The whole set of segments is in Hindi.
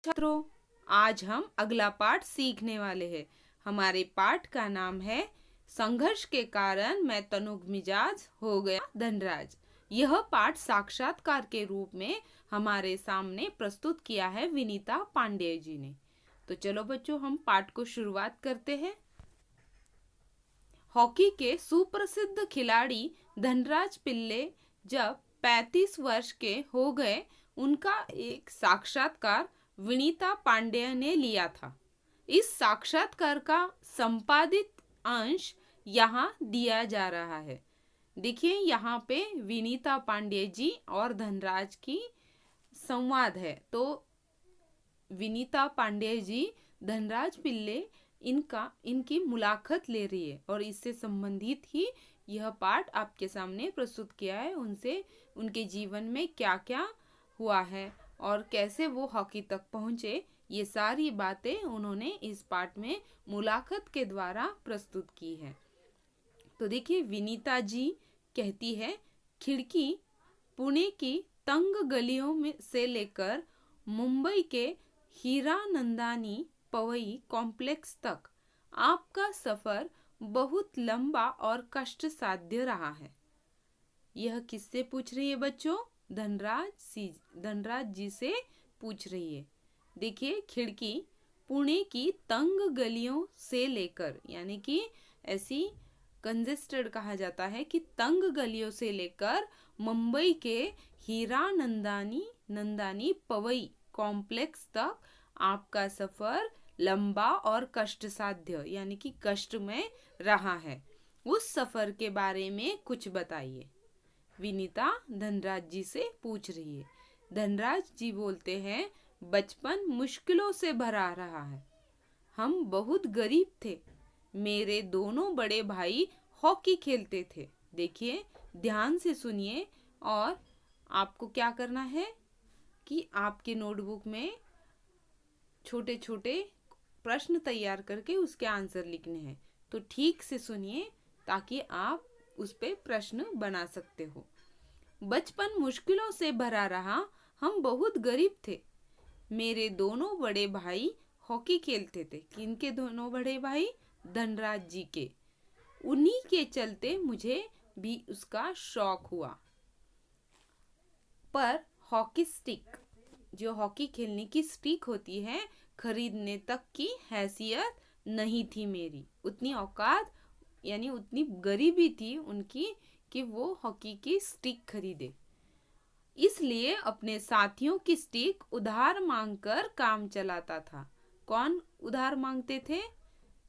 छात्रों, आज हम अगला पाठ सीखने वाले हैं। हमारे पाठ का नाम है संघर्ष के कारण मैं तनुग मिजाज हो गया धनराज। यह पाठ साक्षात्कार के रूप में हमारे सामने प्रस्तुत किया है विनीता पांडे जी ने। तो चलो बच्चों, हम पाठ को शुरुआत करते हैं। हॉकी के सुप्रसिद्ध खिलाड़ी धनराज पिल्ले जब 35 वर्ष के हो गए, उनका एक साक्षात्कार विनीता पांडेय ने लिया था। इस साक्षात्कार का संपादित अंश यहाँ दिया जा रहा है। देखिए, यहाँ पे विनीता पांडे जी और धनराज की संवाद है। तो विनीता पांडे जी धनराज पिल्ले इनकी मुलाकात ले रही है और इससे संबंधित ही यह पाठ आपके सामने प्रस्तुत किया है। उनसे उनके जीवन में क्या क्या हुआ है और कैसे वो हॉकी तक पहुंचे, ये सारी बातें उन्होंने इस पाठ में मुलाकात के द्वारा प्रस्तुत की है। तो देखिए, विनीता जी कहती है, खिड़की पुणे की तंग गलियों में से लेकर मुंबई के हीरानंदानी पवई कॉम्प्लेक्स तक आपका सफर बहुत लंबा और कष्ट साध्य रहा है। यह किससे पूछ रही है बच्चों? धनराज जी से पूछ रही है। देखिए, खिड़की पुणे की तंग गलियों से लेकर, यानी कि ऐसी कंजेस्टेड कहा जाता है कि तंग गलियों से लेकर मुंबई के नंदानी पवई कॉम्प्लेक्स तक आपका सफर लंबा और कष्ट साध्य, यानी कि कष्ट में रहा है। उस सफर के बारे में कुछ बताइए। विनीता धनराज जी से पूछ रही है। धनराज जी बोलते हैं, बचपन मुश्किलों से भरा रहा है। हम बहुत गरीब थे। मेरे दोनों बड़े भाई हॉकी खेलते थे। देखिए, ध्यान से सुनिए और आपको क्या करना है कि आपके नोटबुक में छोटे छोटे प्रश्न तैयार करके उसके आंसर लिखने हैं। तो ठीक से सुनिए ताकि आप उस पे प्रश्न बना सकते हो। बचपन मुश्किलों से भरा रहा। हम बहुत गरीब थे। मेरे दोनों बड़े भाई हॉकी खेलते थे। किनके दोनों बड़े भाई? धनराज जी के। उन्हीं के चलते मुझे भी उसका शौक हुआ। पर हॉकी स्टिक, जो हॉकी खेलने की स्टिक होती है, खरीदने तक की हैसियत नहीं थी मेरी। उतनी औकात, यानी उतनी गरीबी थी उनकी कि वो हॉकी की स्टिक खरीदे। इसलिए अपने साथियों की स्टिक उधार मांगकर काम चलाता था। कौन उधार मांगते थे?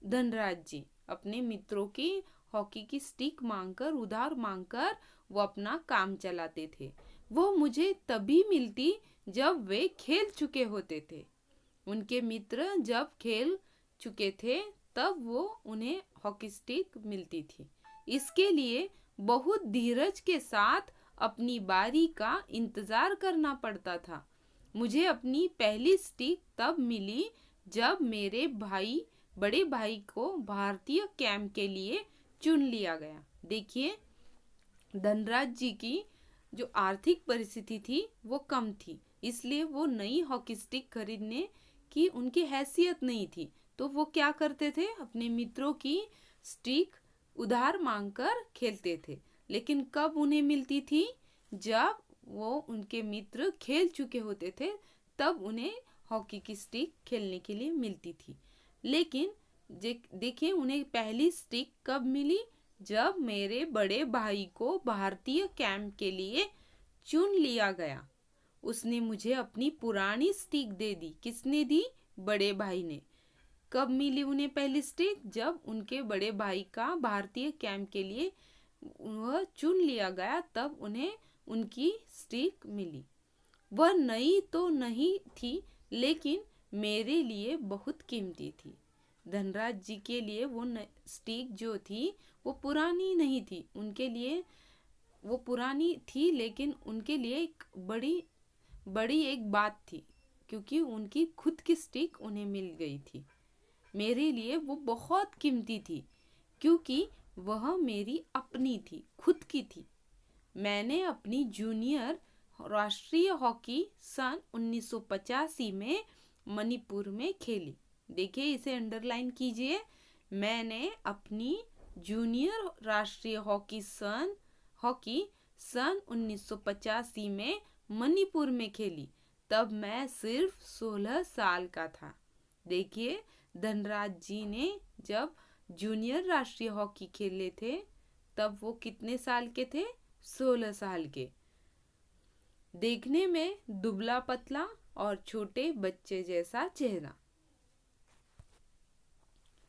धनराज जी अपने मित्रों की हॉकी की स्टिक मांगकर, उधार मांगकर वो अपना काम चलाते थे। वो मुझे तभी मिलती जब वे खेल चुके होते थे। उनके मित्र जब खेल चुके थे तब वो उन्हें हॉकी स्टिक मिलती थी। इसके लिए बहुत धीरज के साथ अपनी बारी का इंतजार करना पड़ता था। मुझे अपनी पहली स्टिक तब मिली जब मेरे बड़े भाई को भारतीय कैंप के लिए चुन लिया गया। देखिए, धनराज जी की जो आर्थिक परिस्थिति थी वो कम थी, इसलिए वो नई हॉकी स्टिक खरीदने की उनकी हैसियत नहीं थी। तो वो क्या करते थे? अपने मित्रों की स्टिक उधार मांगकर खेलते थे। लेकिन कब उन्हें मिलती थी? जब वो उनके मित्र खेल चुके होते थे, तब उन्हें हॉकी की स्टिक खेलने के लिए मिलती थी। लेकिन देखिए, उन्हें पहली स्टिक कब मिली? जब मेरे बड़े भाई को भारतीय कैंप के लिए चुन लिया गया। उसने मुझे अपनी पुरानी स्टिक दे दी। किसने दी? बड़े भाई ने। कब मिली उन्हें पहली स्टिक? जब उनके बड़े भाई का भारतीय कैंप के लिए वह चुन लिया गया, तब उन्हें उनकी स्टिक मिली। वह नई तो नहीं थी, लेकिन मेरे लिए बहुत कीमती थी। धनराज जी के लिए वो स्टिक जो थी वो पुरानी नहीं थी। उनके लिए वो पुरानी थी, लेकिन उनके लिए एक बड़ी एक बात थी, क्योंकि उनकी खुद की स्टिक उन्हें मिल गई थी। मेरे लिए वो बहुत कीमती थी, क्योंकि वह मेरी अपनी थी, खुद की थी। मैंने अपनी जूनियर राष्ट्रीय हॉकी सन 1985 में मणिपुर में खेली। देखिए, इसे अंडरलाइन कीजिए। मैंने अपनी जूनियर राष्ट्रीय हॉकी सन 1985 में मणिपुर में खेली। तब मैं सिर्फ 16 साल का था। देखिए, धनराज जी ने जब जूनियर राष्ट्रीय हॉकी खेले थे तब वो कितने साल के थे? 16 साल के। देखने में दुबला पतला और छोटे बच्चे जैसा चेहरा।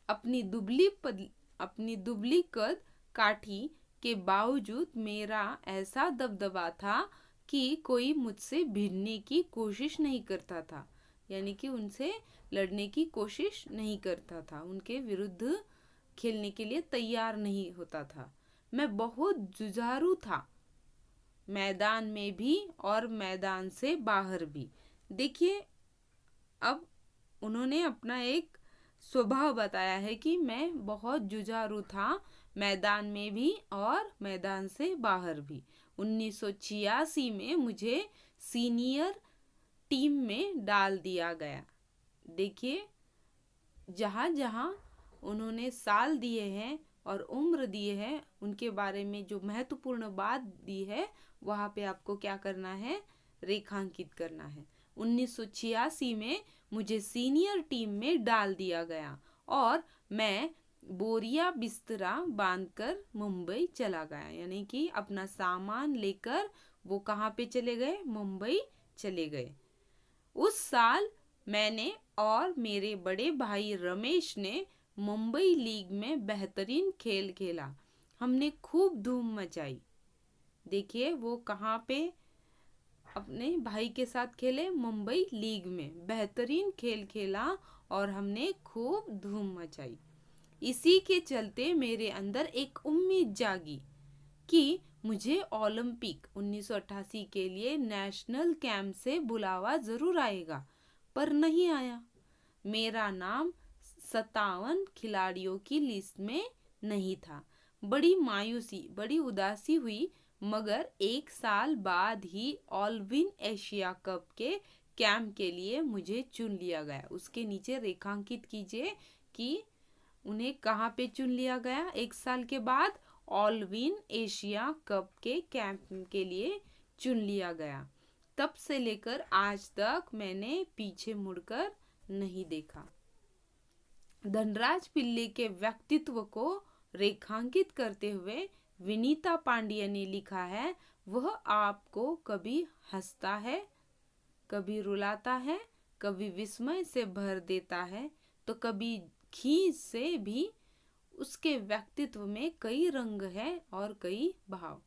अपनी दुबली कद काठी के बावजूद मेरा ऐसा दबदबा था कि कोई मुझसे भिड़ने की कोशिश नहीं करता था, यानी कि उनसे लड़ने की कोशिश नहीं करता था, उनके विरुद्ध खेलने के लिए तैयार नहीं होता था। मैं बहुत जुझारू था, मैदान में भी और मैदान से बाहर भी। देखिए, अब उन्होंने अपना एक स्वभाव बताया है कि मैं बहुत जुझारू था, मैदान में भी और मैदान से बाहर भी। 1986 में मुझे सीनियर टीम में डाल दिया गया। देखिए, जहाँ जहाँ उन्होंने साल दिए हैं और उम्र दिए हैं, उनके बारे में जो महत्वपूर्ण बात दी है, वहाँ पे आपको क्या करना है? रेखांकित करना है। 1986 में मुझे सीनियर टीम में डाल दिया गया और मैं बोरिया बिस्तरा बांधकर मुंबई चला गया, यानी कि अपना सामान लेकर वो कहाँ पे चले गए? मुंबई चले गए। उस साल मैंने और मेरे बड़े भाई रमेश ने मुंबई लीग में बेहतरीन खेल खेला। हमने खूब धूम मचाई। देखिए, वो कहाँ पे अपने भाई के साथ खेले? मुंबई लीग में बेहतरीन खेल खेला और हमने खूब धूम मचाई। इसी के चलते मेरे अंदर एक उम्मीद जागी कि मुझे ओलंपिक 1988 के लिए नेशनल कैंप से बुलावा जरूर आएगा, पर नहीं आया। मेरा नाम 57 खिलाड़ियों की लिस्ट में नहीं था। बड़ी उदासी हुई, मगर एक साल बाद ही ऑलविन एशिया कप के कैंप के लिए मुझे चुन लिया गया। उसके नीचे रेखांकित कीजिए कि उन्हें कहाँ पे चुन लिया गया। एक साल के बाद ऑलविन एशिया कप के कैंप के लिए चुन लिया गया। तब से लेकर आज तक मैंने पीछे मुड़कर नहीं देखा। धनराज पिल्ले के व्यक्तित्व को रेखांकित करते हुए विनीता पांड्या ने लिखा है, वह आपको कभी हंसता है, कभी रुलाता है, कभी विस्मय से भर देता है, तो कभी खींच से भी। उसके व्यक्तित्व में कई रंग हैं और कई भाव।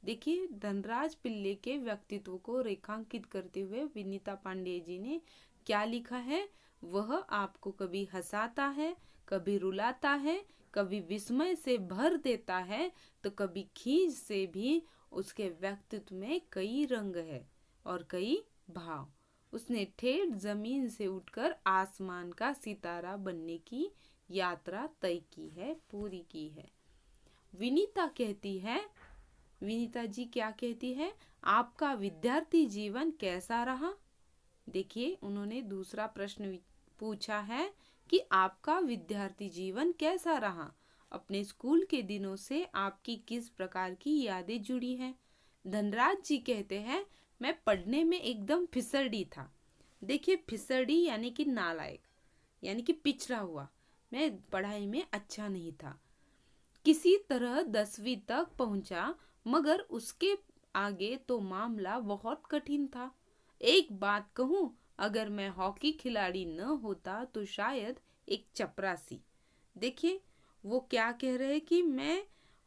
देखिए, धनराज पिल्ले के व्यक्तित्व को रेखांकित करते हुए विनीता पांडे जी ने क्या लिखा है? वह आपको कभी हंसाता है, कभी रुलाता है, कभी विस्मय से भर देता है, तो कभी खींच से भी। उसके व्यक्तित्व में कई रंग है और कई भाव। उसने ठेठ जमीन से उठकर आसमान का सितारा बनने की यात्रा तय की है, पूरी की है। विनीता जी क्या कहती है? आपका विद्यार्थी जीवन कैसा रहा? देखिए, उन्होंने दूसरा प्रश्न पूछा है कि आपका विद्यार्थी जीवन कैसा रहा? अपने स्कूल के दिनों से आपकी किस प्रकार की यादें जुड़ी हैं? धनराज जी कहते हैं, मैं पढ़ने में एकदम फिसड़ी था। देखिए, फिसड़ी यानी कि नालायक, यानी कि पिछड़ा हुआ। मैं पढ़ाई में अच्छा नहीं था। किसी तरह 10वीं तक पहुंचा, मगर उसके आगे तो मामला बहुत कठिन था। एक बात कहूं, अगर मैं हॉकी खिलाड़ी न होता तो शायद एक चपरासी। देखिए, वो क्या कह रहे हैं कि मैं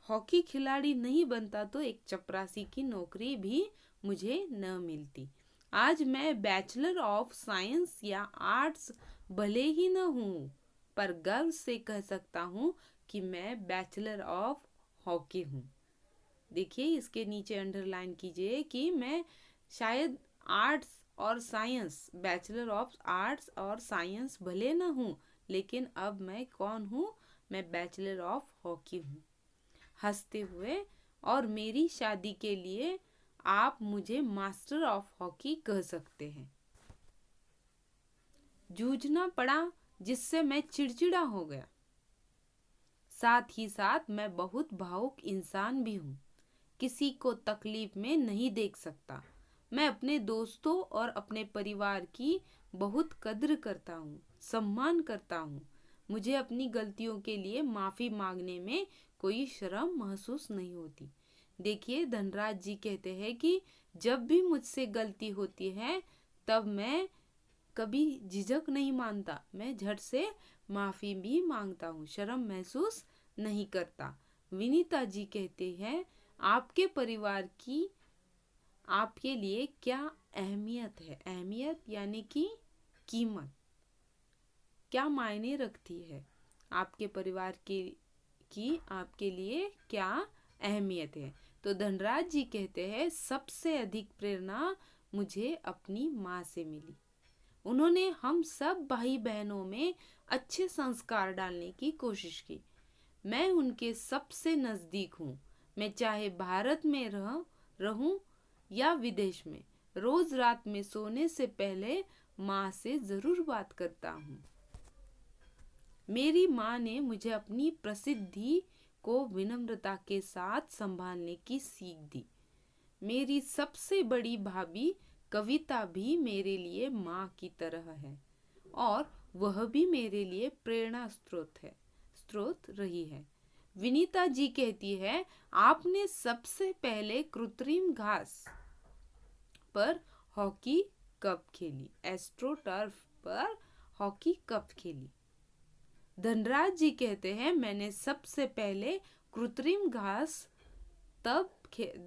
हॉकी खिलाड़ी नहीं बनता तो एक चपरासी की नौकरी भी मुझे न मिलती। आज मैं बैचलर ऑफ साइंस या आर्ट्स भले ही न हूँ, पर गर्व से कह सकता हूँ कि मैं बैचलर ऑफ हॉकी हूँ। देखिए, इसके नीचे अंडरलाइन कीजिए कि मैं शायद आर्ट्स और साइंस, बैचलर ऑफ आर्ट्स और साइंस भले न हूँ, लेकिन अब मैं कौन हूँ? मैं बैचलर ऑफ हॉकी हूँ। हंसते हुए, और मेरी शादी के लिए आप मुझे मास्टर ऑफ हॉकी कह सकते हैं। जूझना पड़ा जिससे मैं चिड़चिड़ा हो गया। साथ ही साथ मैं बहुत भावुक इंसान भी हूँ, किसी को तकलीफ में नहीं देख सकता। मैं अपने दोस्तों और अपने परिवार की बहुत कद्र करता हूँ, सम्मान करता हूँ। मुझे अपनी गलतियों के लिए माफ़ी मांगने में कोई शर्म महसूस नहीं होती। देखिए, धनराज जी कहते हैं कि जब भी मुझसे गलती होती है तब मैं कभी झिझक नहीं मानता, मैं झट से माफ़ी भी मांगता हूँ, शर्म महसूस नहीं करता। विनीता जी कहते हैं, आपके परिवार की आपके लिए क्या अहमियत है? अहमियत यानी कि कीमत, क्या मायने रखती है? आपके परिवार की आपके लिए क्या अहमियत है? तो धनराज जी कहते हैं, सबसे अधिक प्रेरणा मुझे अपनी माँ से मिली। उन्होंने हम सब भाई बहनों में अच्छे संस्कार डालने की कोशिश की। मैं उनके सबसे नज़दीक हूँ। मैं चाहे भारत में रहूं या विदेश में, रोज रात में सोने से पहले माँ से ज़रूर बात करता हूँ। मेरी माँ ने मुझे अपनी प्रसिद्धि को विनम्रता के साथ संभालने की सीख दी। मेरी सबसे बड़ी भाभी कविता भी मेरे लिए माँ की तरह है और वह भी मेरे लिए प्रेरणा स्रोत रही है। विनीता जी कहती है, आपने सबसे पहले कृत्रिम घास पर हॉकी कप खेली, एस्ट्रोटर्फ पर हॉकी कप खेली। धनराज जी कहते हैं, मैंने सबसे पहले कृत्रिम घास तब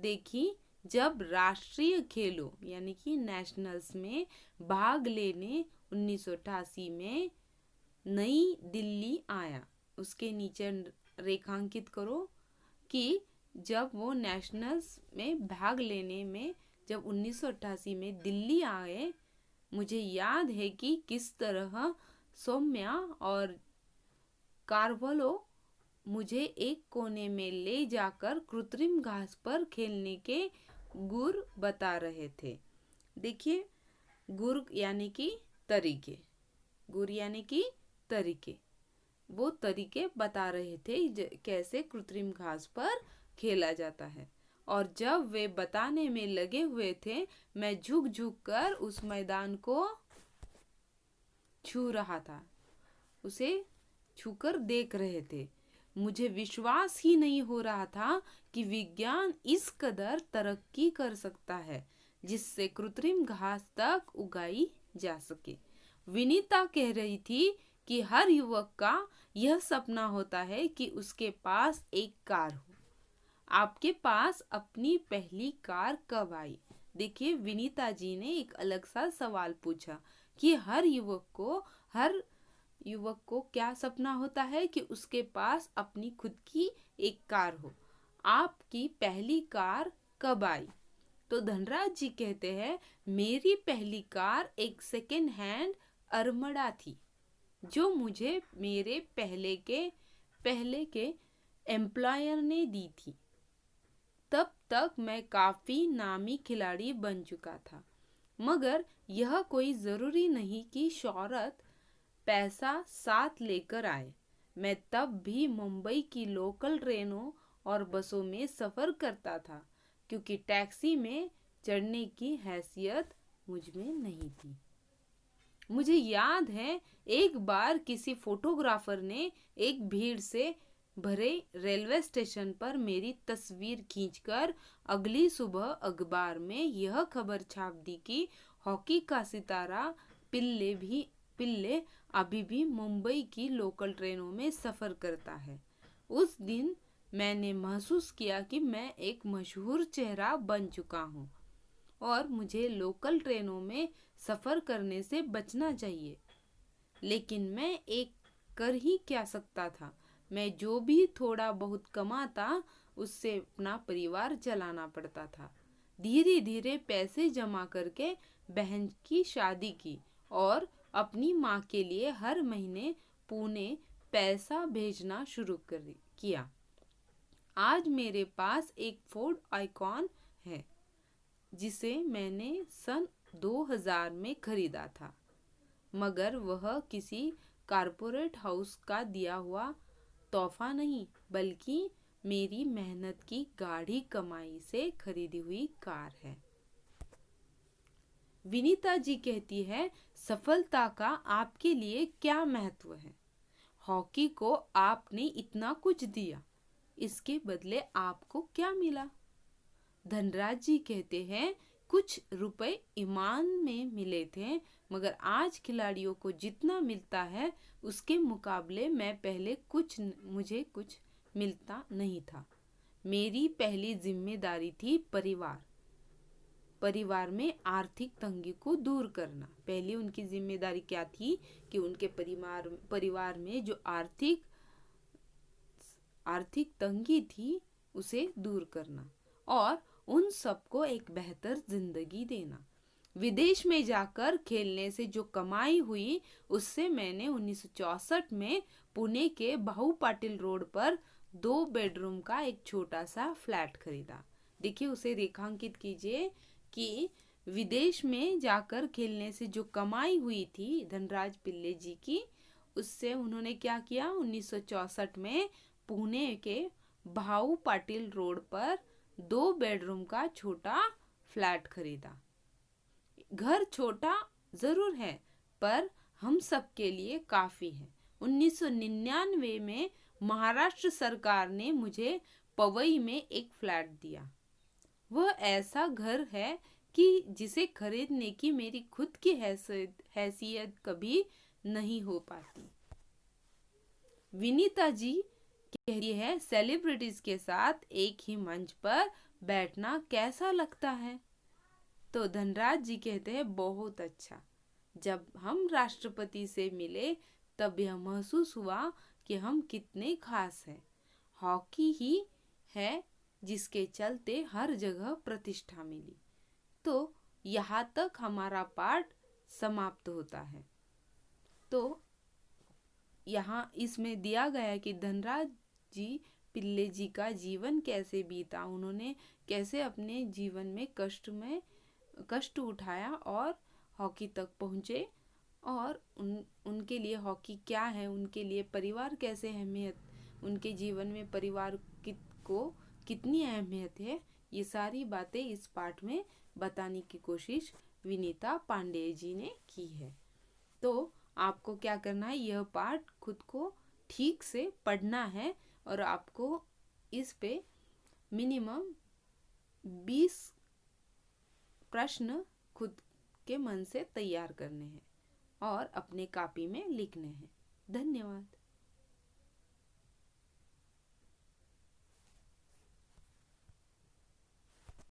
देखी जब राष्ट्रीय खेलों यानी कि नेशनल्स में भाग लेने 1988 में नई दिल्ली आया। उसके नीचे रेखांकित करो कि जब वो नेशनल्स में भाग लेने में जब 1988 में दिल्ली आए, मुझे याद है कि किस तरह सौम्या और कार्वलो मुझे एक कोने में ले जाकर कृत्रिम घास पर खेलने के गुर बता रहे थे। देखिए, गुर यानी कि तरीके, गुर यानी कि तरीके, वो तरीके बता रहे थे कैसे कृत्रिम घास पर खेला जाता है। और जब वे बताने में लगे हुए थे, मैं झुक झुक कर उस मैदान को छू रहा था, उसे छूकर देख रहे थे। मुझे विश्वास ही नहीं हो रहा था कि विज्ञान इस कदर तरक्की कर सकता है जिससे कृत्रिम घास तक उगाई जा सके। विनीता कह रही थी कि हर युवक का यह सपना होता है कि उसके पास एक कार हो। आपके पास अपनी पहली कार कब आई? देखिए, विनीता जी ने एक अलग सा सवाल पूछा कि हर युवक को क्या सपना होता है कि उसके पास अपनी खुद की एक कार हो। आपकी पहली कार कब आई? तो धनराज जी कहते हैं, मेरी पहली कार एक सेकेंड हैंड अरमड़ा थी जो मुझे मेरे पहले के एम्प्लॉयर ने दी थी। तब तक मैं काफी नामी खिलाड़ी बन चुका था, मगर यह कोई जरूरी नहीं कि शोहरत पैसा साथ लेकर आए। मैं तब भी मुंबई की लोकल ट्रेनों और बसों में सफर करता था, क्योंकि टैक्सी में चढ़ने की हैसियत मुझ में नहीं थी। मुझे याद है, एक बार किसी फोटोग्राफर ने एक भीड़ से भरे रेलवे स्टेशन पर मेरी तस्वीर खींचकर अगली सुबह अखबार में यह खबर छाप दी कि हॉकी का सितारा पिल्ले अभी भी मुंबई की लोकल ट्रेनों में सफ़र करता है। उस दिन मैंने महसूस किया कि मैं एक मशहूर चेहरा बन चुका हूँ और मुझे लोकल ट्रेनों में सफ़र करने से बचना चाहिए। लेकिन मैं एक कर ही क्या सकता था। मैं जो भी थोड़ा बहुत कमाता उससे अपना परिवार चलाना पड़ता था। धीरे धीरे पैसे जमा करके बहन की शादी की और अपनी माँ के लिए हर महीने पुणे पैसा भेजना शुरू किया। आज मेरे पास एक फोर्ड आइकॉन है जिसे मैंने सन 2000 में खरीदा था। मगर वह किसी कारपोरेट हाउस का दिया हुआ तोहफा नहीं, बल्कि मेरी मेहनत की गाढ़ी कमाई से खरीदी हुई कार है। विनीता जी कहती है, सफलता का आपके लिए क्या महत्व है? हॉकी को आपने इतना कुछ दिया, इसके बदले आपको क्या मिला? धनराज जी कहते हैं, कुछ रुपए ईमान में मिले थे, मगर आज खिलाड़ियों को जितना मिलता है उसके मुकाबले मैं पहले मुझे कुछ मिलता नहीं था। मेरी पहली जिम्मेदारी थी परिवार में आर्थिक तंगी को दूर करना। पहले उनकी जिम्मेदारी क्या थी कि उनके परिवार में जो आर्थिक तंगी थी उसे दूर करना और उन सबको एक बेहतर जिंदगी देना। विदेश में जाकर खेलने से जो कमाई हुई उससे मैंने 1964 में पुणे के बाहू पाटिल रोड पर 2 बेडरूम का एक छोटा सा फ्लैट खरीदा। देखिए, उसे रेखांकित कीजिए कि विदेश में जाकर खेलने से जो कमाई हुई थी धनराज पिल्ले जी की, उससे उन्होंने क्या किया, 1964 में पुणे के भाऊ पाटिल रोड पर 2 बेडरूम का छोटा फ्लैट खरीदा। घर छोटा जरूर है, पर हम सबके लिए काफी है। 1999 में महाराष्ट्र सरकार ने मुझे पवई में एक फ्लैट दिया। वह ऐसा घर है कि जिसे खरीदने की मेरी खुद की हैसियत कभी नहीं हो पाती। विनीता जी कहती है, सेलिब्रिटीज के साथ एक ही मंच पर बैठना कैसा लगता है? तो धनराज जी कहते हैं, बहुत अच्छा। जब हम राष्ट्रपति से मिले तब यह महसूस हुआ कि हम कितने खास हैं। हॉकी ही है जिसके चलते हर जगह प्रतिष्ठा मिली। तो यहाँ तक हमारा पाठ समाप्त होता है। तो यहाँ इसमें दिया गया है कि धनराज जी पिल्ले जी का जीवन कैसे बीता, उन्होंने कैसे अपने जीवन में कष्ट उठाया और हॉकी तक पहुँचे, और उनके लिए हॉकी क्या है, उनके लिए परिवार कैसे अहमियत, उनके जीवन में परिवार को कितनी अहमियत है, ये सारी बातें इस पाठ में बताने की कोशिश विनीता पांडे जी ने की है। तो आपको क्या करना है, यह पाठ खुद को ठीक से पढ़ना है और आपको इस पे मिनिमम 20 प्रश्न खुद के मन से तैयार करने हैं और अपने कॉपी में लिखने हैं। धन्यवाद।